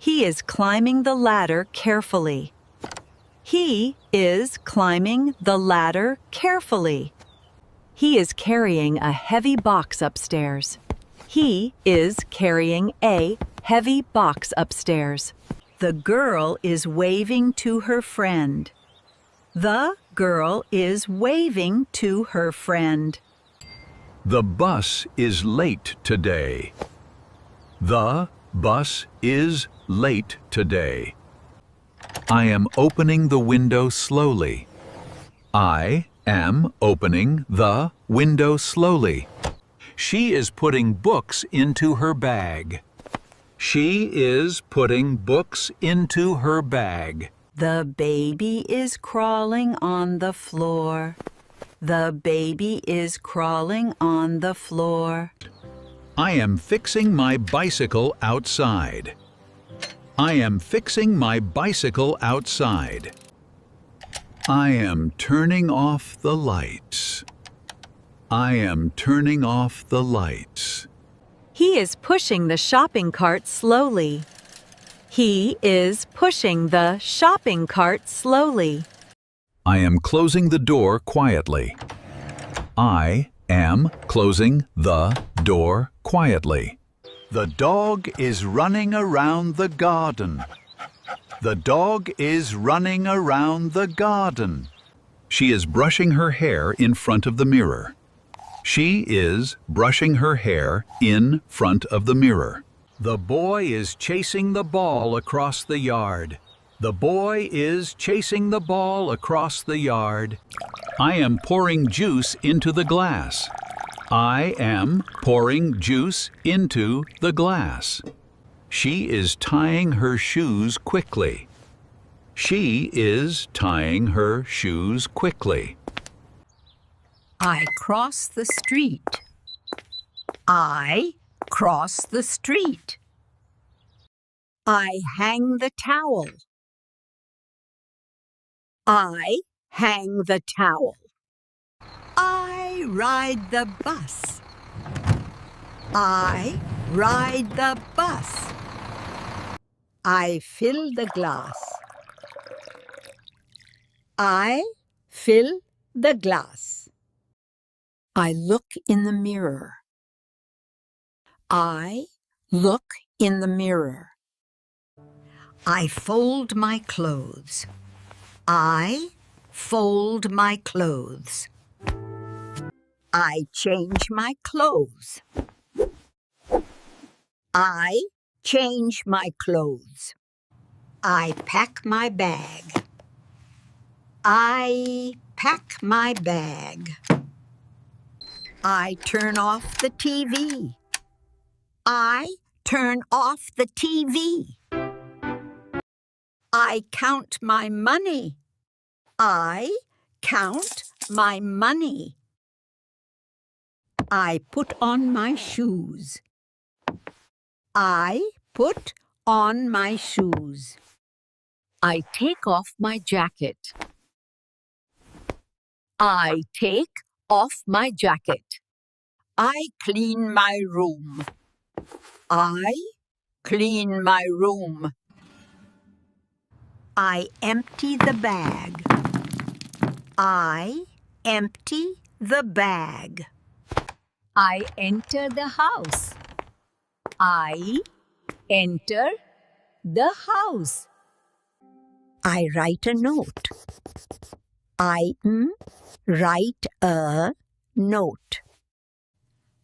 He is climbing the ladder carefully. He is climbing the ladder carefully. He is carrying a heavy box upstairs. He is carrying a heavy box upstairs. The girl is waving to her friend. The girl is waving to her friend. The bus is late today. The bus is late today. I am opening the window slowly. I am opening the window slowly. She is putting books into her bag. She is putting books into her bag. The baby is crawling on the floor. The baby is crawling on the floor. I am fixing my bicycle outside. I am fixing my bicycle outside. I am turning off the lights. I am turning off the lights. He is pushing the shopping cart slowly. He is pushing the shopping cart slowly. I am closing the door quietly. I am closing the door quietly. The dog is running around the garden. The dog is running around the garden. She is brushing her hair in front of the mirror. She is brushing her hair in front of the mirror. The boy is chasing the ball across the yard. The boy is chasing the ball across the yard. I am pouring juice into the glass. I am pouring juice into the glass. She is tying her shoes quickly. She is tying her shoes quickly. I cross the street. I cross the street. I hang the towel. I hang the towel. I ride the bus. I ride the bus. I fill the glass. I fill the glass. I look in the mirror. I look in the mirror. I fold my clothes. I fold my clothes. I change my clothes. I change my clothes. I pack my bag. I pack my bag. I turn off the TV. I turn off the TV. I count my money. I count my money. I put on my shoes. I put on my shoes. I take off my jacket. I take off my jacket. I clean my room. I clean my room. I empty the bag. I empty the bag. I enter the house. I enter the house. I write a note. I write a note.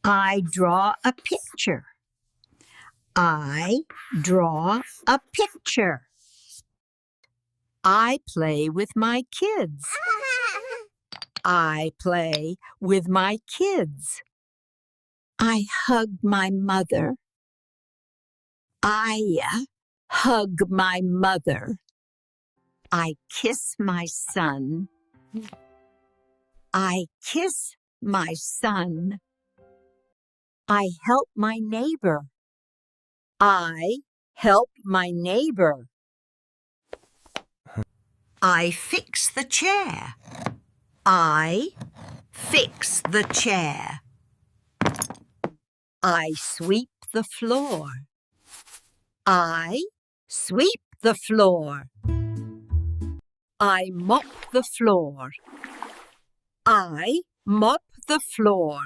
I draw a picture. I draw a picture. I play with my kids. I play with my kids. I hug my mother. I hug my mother. I kiss my son. I kiss my son. I help my neighbor. I help my neighbor. I fix the chair. I fix the chair. I sweep the floor. I sweep the floor. I mop the floor. I mop the floor.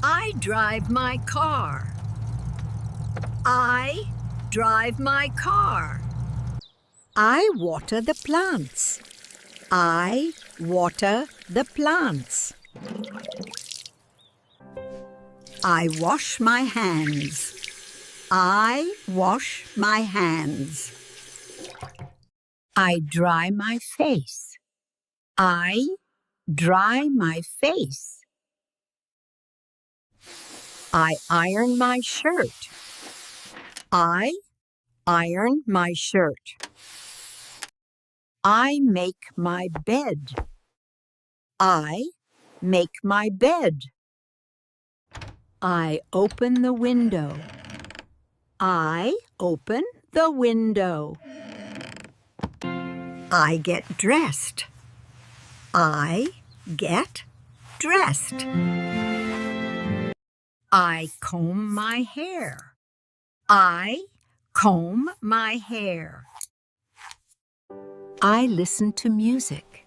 I drive my car. I drive my car. I water the plants. I water the plants. I wash my hands. I wash my hands. I dry my face. I dry my face. I iron my shirt. I iron my shirt. I make my bed. I make my bed. I open the window. I open the window. I get dressed. I get dressed. I comb my hair. I comb my hair. I listen to music.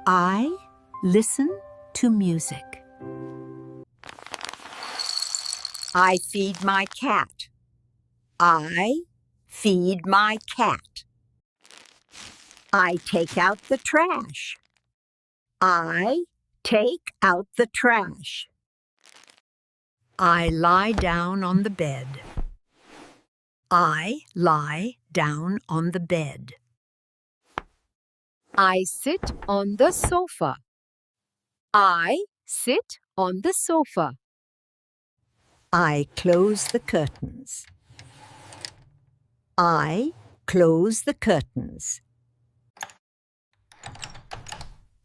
I listen to music. I feed my cat. I feed my cat. I take out the trash. I take out the trash. I lie down on the bed. I lie down on the bed. I sit on the sofa. I sit on the sofa. I close the curtains. I close the curtains.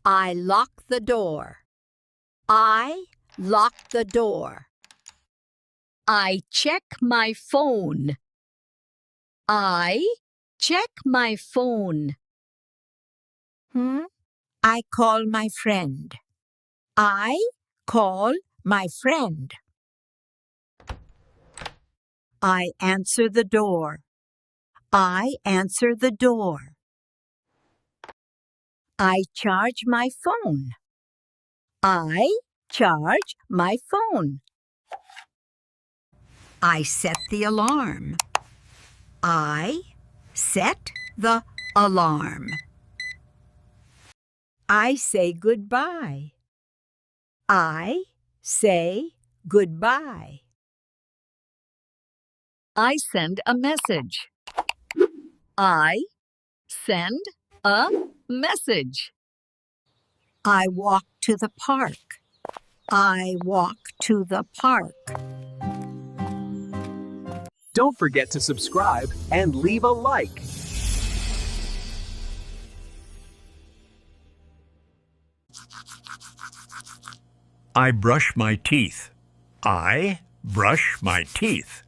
I lock the door. I lock the door. I check my phone. I check my phone. I call my friend. I call my friend. I answer the door. I answer the door. I charge my phone. I charge my phone. I set the alarm. I set the alarm. I say goodbye. I say goodbye. I send a message. I send a message. I walk to the park. I walk to the park. Don't forget to subscribe and leave a like. I brush my teeth. I brush my teeth.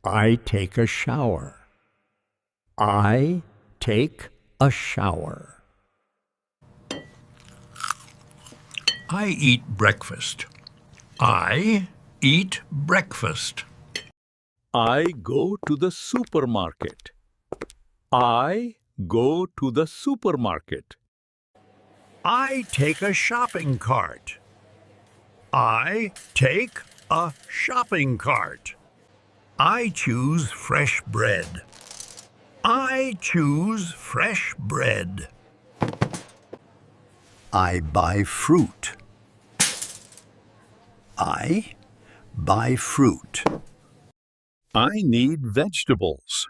I take a shower. I take a shower. I eat breakfast. I eat breakfast. I go to the supermarket. I go to the supermarket. I take a shopping cart. I take a shopping cart. I choose fresh bread. I choose fresh bread. I buy fruit. I buy fruit. I need vegetables.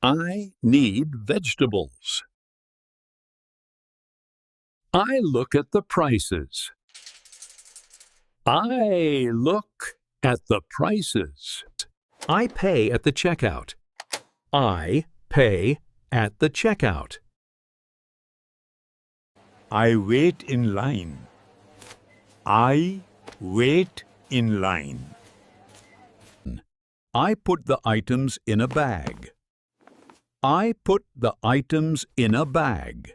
I need vegetables. I look at the prices. I look at the prices. I pay at the checkout. I pay at the checkout. I wait in line. I wait in line. I put the items in a bag. I put the items in a bag.